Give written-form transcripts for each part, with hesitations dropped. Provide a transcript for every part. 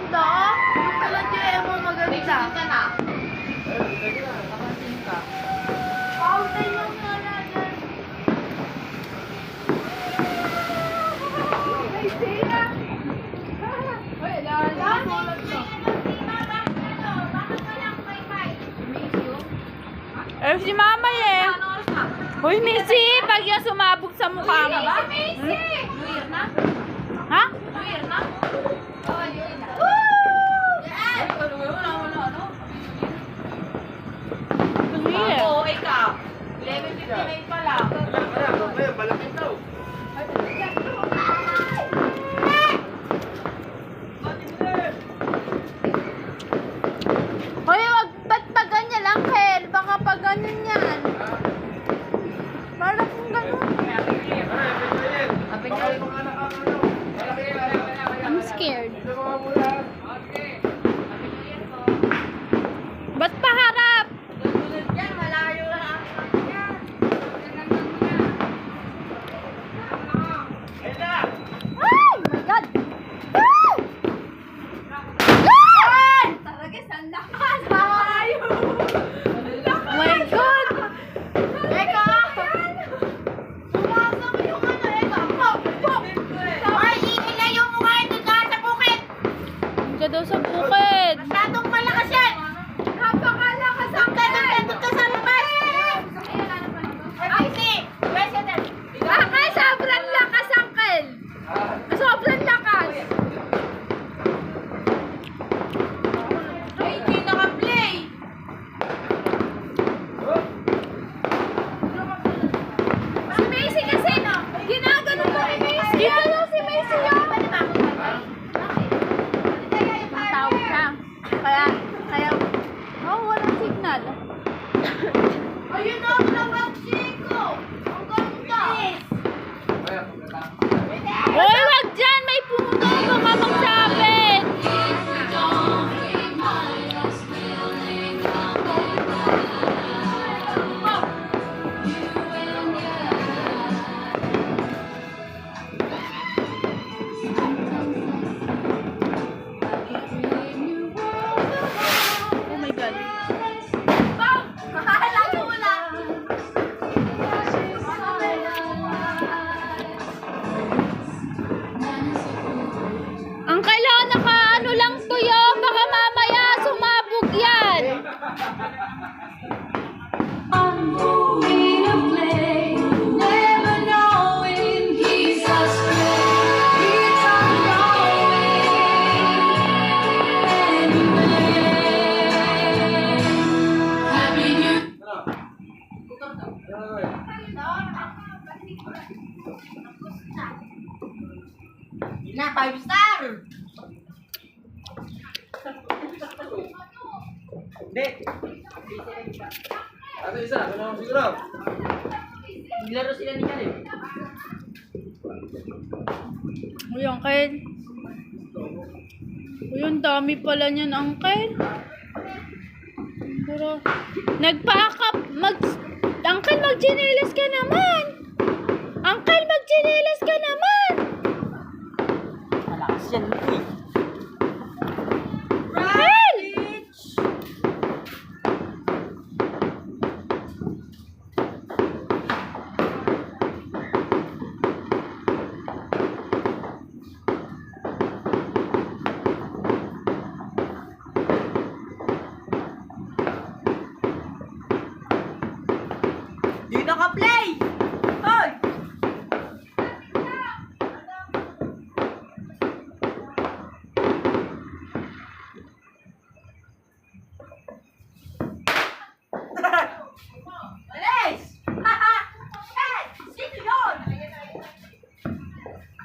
maganda ah. Yung kala GMO maganda. Ka na. Nakapansin ka. Fountain lang na natin. Ay, sira. Ay, lahat na. Si Mama eh. Hoy, Missy, pag yan sumabog sa mukha mo. New Year na? Ha? New Year na? Oo, New Year na. Ay, ano? Yeah. Oo, ikaw. 11:59 pa lang. Malapit daw. Hoy, wag ba't pa ganyan lang, Kel? Baka pa ganyan yan. Para kung ganun. I'm scared. Ba't paharap? Yan, malayo lang. Oh my God! Ah! Ah! Talaga, sandakas. Malayo. Oh my God! Eka! Pumasok yung ano, Eka. Pop! Pop! Ay, ilayo mo nga ito ka sa bukid. Hindi ka daw sa bukid. Masyadong malakas yan. Napakalakas ang nandun ka sa labas. Ay, si! President. Baka sobrang lakas, Uncle! Sobrang lakas! Ay, hindi naka-play. Si Macy kasi, ginagano ko ni Macy. Dito daw si Macy yun. Tawag siya. Kaya, oh, walang signal. Ayun na, naman, Chico. Ang ganda. Hoy, wag dyan! May puno! Baka magsabit! Oh my God. Bang! Lagi mo lang. Ang kailangan naka-ano lang to yun. Baka mamaya sumabog yan. Na, 5 star! Hindi. Ano isa? Ano ako siguro? Naglaro sila ni Kalim. Uy, Uncle. Uy, ang dami pala niyan, Uncle. Pero, nagpa-akap. Uncle, mag-chinelas ka naman. Uncle, mag-chinelas ka naman. Malakas yan. Uy. Uncle! Di naka-play! Hoy! Alis! Eh! Sino yun?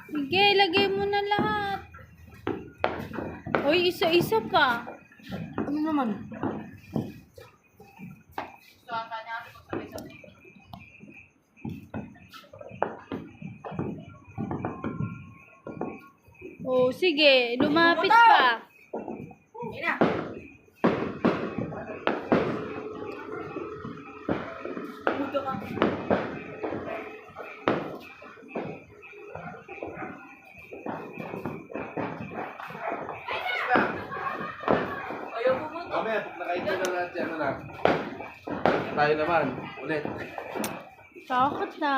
Sige, lagay mo na lahat. Uy, isa-isa pa. Ano naman? Oh, sige, lumapit pa. Ina! Buto ka. Mamaya, pag nakain na lahat yan, anak. Tayo naman. Ulit. Takot na.